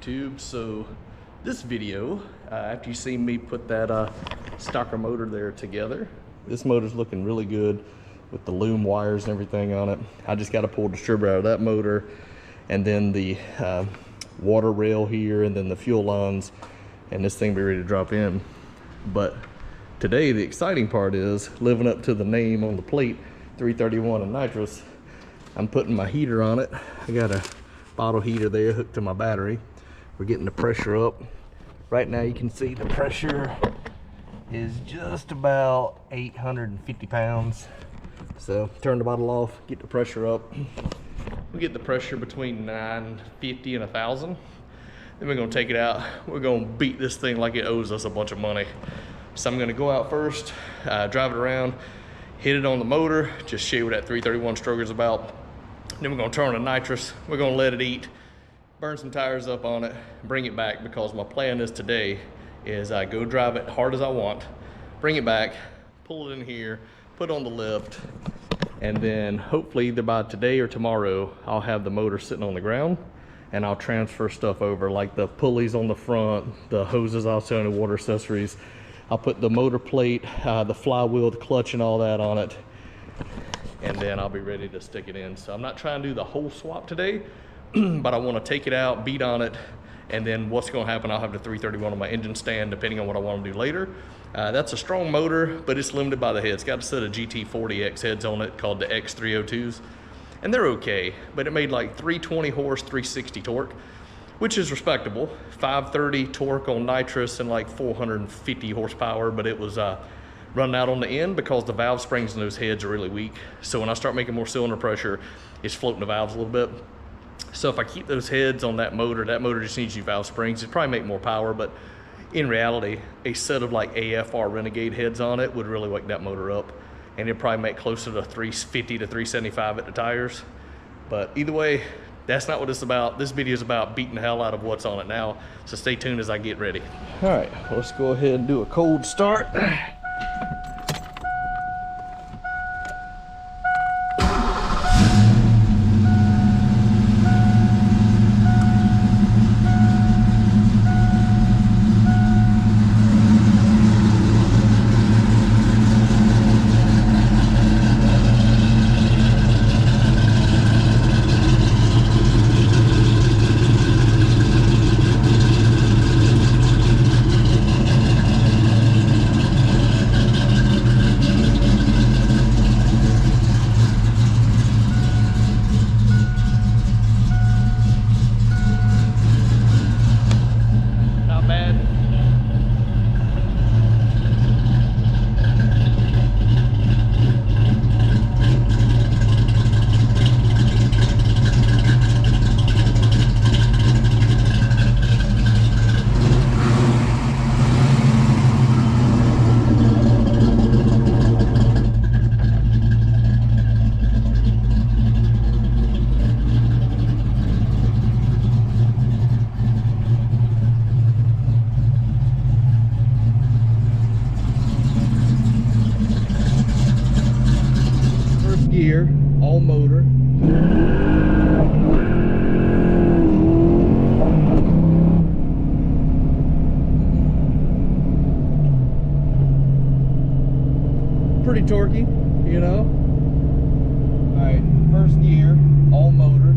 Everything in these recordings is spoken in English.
YouTube. So this video, after you see me put that stocker motor there together, this motor's looking really good with the loom wires and everything on it. I just got to pull the distributor out of that motor, and then the water rail here, and then the fuel lines, and this thing be ready to drop in. But today the exciting part is living up to the name on the plate, 331 and nitrous. I'm putting my heater on it. I got a bottle heater there hooked to my battery. We're getting the pressure up. Right now you can see the pressure is just about 850 pounds. So turn the bottle off, get the pressure up. We get the pressure between 950 and 1,000. Then we're gonna take it out. We're gonna beat this thing like it owes us a bunch of money. So I'm gonna go out first, drive it around, hit it on the motor, just show you what that 331 stroker is about. Then we're gonna turn on the nitrous. We're gonna let it eat, burn some tires up on it, bring it back, because my plan is today is I go drive it hard as I want, bring it back, pull it in here, put on the lift, and then hopefully either by today or tomorrow, I'll have the motor sitting on the ground and I'll transfer stuff over, like the pulleys on the front, the hoses also, and the water accessories. I'll put the motor plate, the flywheel, the clutch, and all that on it, and then I'll be ready to stick it in. So I'm not trying to do the whole swap today, but I want to take it out, beat on it, and then what's going to happen, I'll have the 331 on my engine stand depending on what I want to do later. That's a strong motor, but it's limited by the head. It's got a set of GT40X heads on it called the X302s, and they're okay, but it made like 320 horse, 360 torque, which is respectable. 530 torque on nitrous and like 450 horsepower, but it was running out on the end because the valve springs in those heads are really weak. So when I start making more cylinder pressure, it's floating the valves a little bit. So if I keep those heads on that motor just needs new valve springs. It'd probably make more power, but in reality, a set of like AFR Renegade heads on it would really wake that motor up, and it'd probably make closer to 350 to 375 at the tires. But either way, that's not what it's about. This video is about beating the hell out of what's on it now. So stay tuned as I get ready. All right, let's go ahead and do a cold start. Gear, all motor. Pretty torquey, you know. All right, first gear, all motor.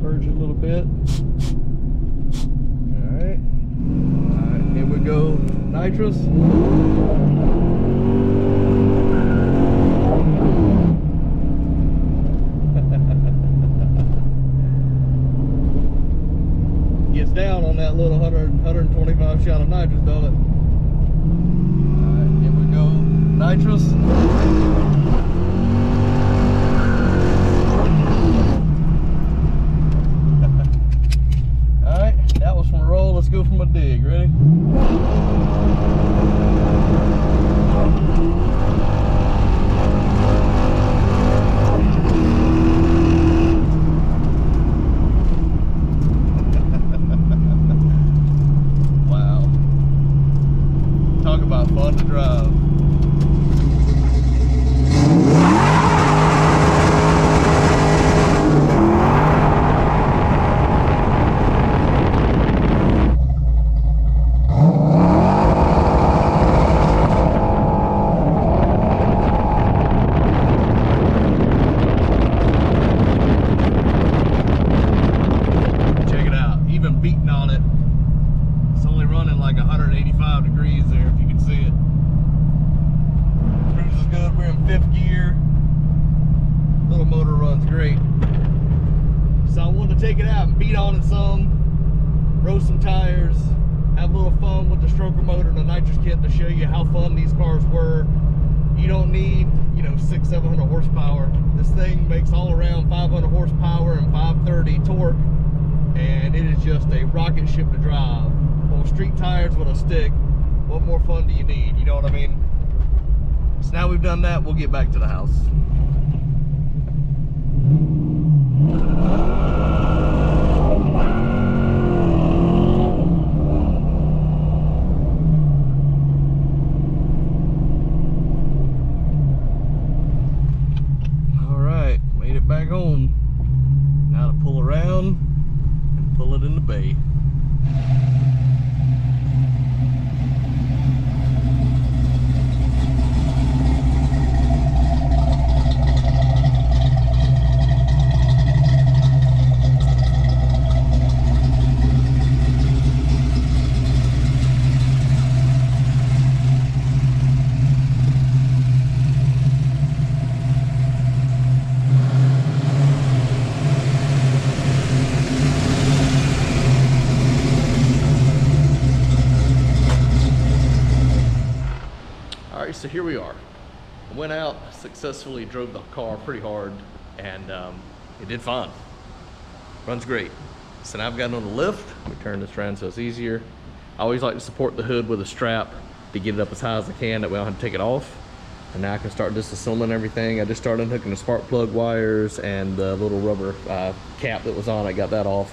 Purge it a little bit. Go nitrous. Gets down on that little 125 shot of nitrous, don't it? Alright, here we go. Nitrous. Alright, that was from a roll. Let's go from a dig. Ready? Talk about fun to drive. on it some, roast some tires, have a little fun with the stroker motor and the nitrous kit to show you how fun these cars were. You don't need, you know, 600-700 horsepower. This thing makes all around 500 horsepower and 530 torque, and it is just a rocket ship to drive. On street tires with a stick, what more fun do you need? You know what I mean? So now we've done that, we'll get back to the house. Back home. Now to pull around and pull it in the bay. So here we are. I went out, successfully drove the car pretty hard, and it did fine. Runs great. So now I've got it on the lift. Let me turn this around so it's easier. I always like to support the hood with a strap to get it up as high as I can, that way I don't have to take it off. And now I can start disassembling everything. I just started unhooking the spark plug wires and the little rubber cap that was on it, got that off.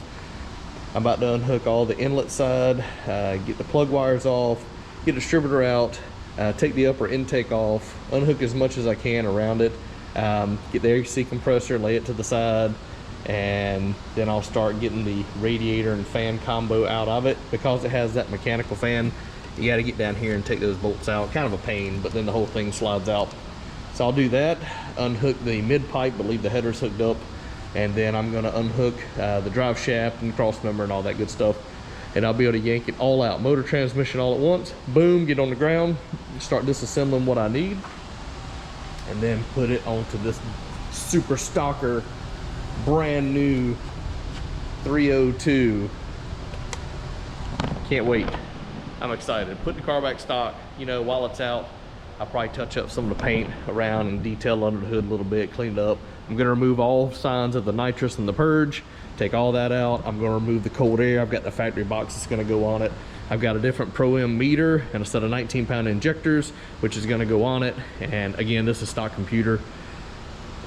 I'm about to unhook all the inlet side, get the plug wires off, get the distributor out, take the upper intake off, unhook as much as I can around it, get the AC compressor, lay it to the side, and then I'll start getting the radiator and fan combo out of it. Because it has that mechanical fan, you got to get down here and take those bolts out. Kind of a pain, but then the whole thing slides out. So I'll do that, unhook the mid pipe but leave the headers hooked up, and then I'm going to unhook the drive shaft and cross member and all that good stuff, and I'll be able to yank it all out. Motor, transmission all at once. Boom, get on the ground, start disassembling what I need, and then put it onto this super stocker, brand new 302. Can't wait. I'm excited. Put the car back stock. You know, while it's out, I'll probably touch up some of the paint around and detail under the hood a little bit, clean it up. I'm gonna remove all signs of the nitrous and the purge, take all that out. I'm gonna remove the cold air. I've got the factory box that's gonna go on it. I've got a different Pro-M meter and a set of 19-pound injectors, which is gonna go on it. And again, this is stock computer.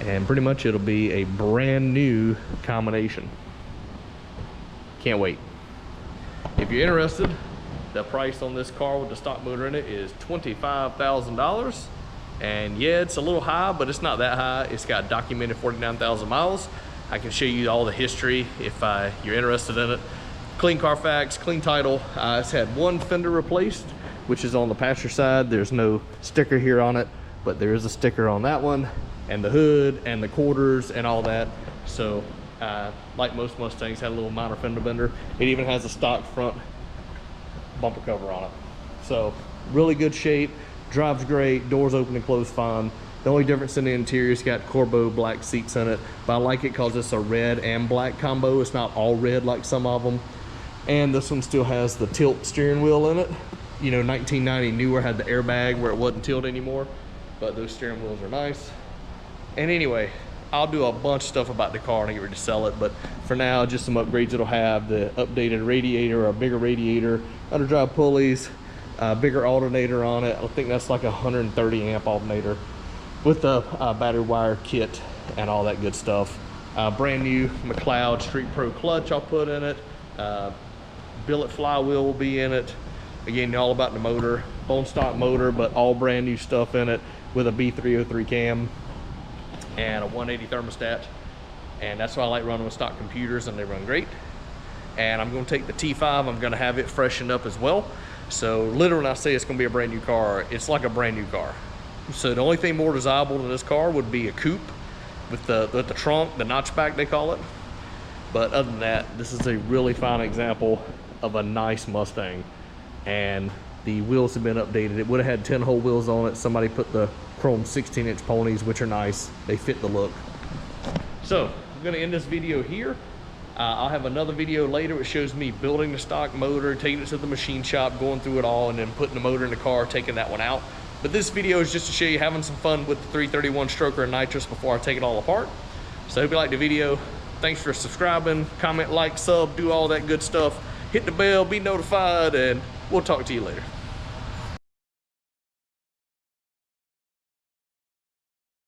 And pretty much it'll be a brand new combination. Can't wait. If you're interested, the price on this car with the stock motor in it is $25,000. And yeah, it's a little high, but it's not that high. It's got documented 49,000 miles. I can show you all the history if you're interested in it. Clean Carfax, clean title. It's had one fender replaced, which is on the passenger side. There's no sticker here on it, but there is a sticker on that one, and the hood and the quarters and all that. So like most Mustangs, had a little minor fender bender. It even has a stock front bumper cover on it. So really good shape, drives great, doors open and close fine. The only difference in the interior, it's got Corbeau black seats in it, but I like it because it's a red and black combo. It's not all red like some of them. And this one still has the tilt steering wheel in it. You know, 1990 newer had the airbag where it wasn't tilt anymore, but those steering wheels are nice. And anyway, I'll do a bunch of stuff about the car and I get ready to sell it, but for now, just some upgrades it'll have: the updated radiator, a bigger radiator, underdrive pulleys, a bigger alternator on it. I think that's like a 130 amp alternator with the battery wire kit and all that good stuff. Brand new McLeod Street Pro clutch I'll put in it. Billet flywheel will be in it. Again, all about the motor, bone stock motor, but all brand new stuff in it with a B303 cam and a 180 thermostat. And that's why I like running with stock computers, and they run great. And I'm going to take the T5, I'm going to have it freshened up as well. So literally when I say it's going to be a brand new car, it's like a brand new car. So the only thing more desirable than this car would be a coupe with the trunk, the notchback they call it. But other than that, this is a really fine example of a nice Mustang. And the wheels have been updated. It would have had 10-hole wheels on it. Somebody put the chrome 16-inch ponies, which are nice. They fit the look. So I'm going to end this video here. I'll have another video later which shows me building the stock motor, taking it to the machine shop, going through it all, and then putting the motor in the car, taking that one out. But this video is just to show you having some fun with the 331 stroker and nitrous before I take it all apart. So I hope you liked the video. Thanks for subscribing, comment, like, sub, do all that good stuff. Hit the bell, be notified, and we'll talk to you later.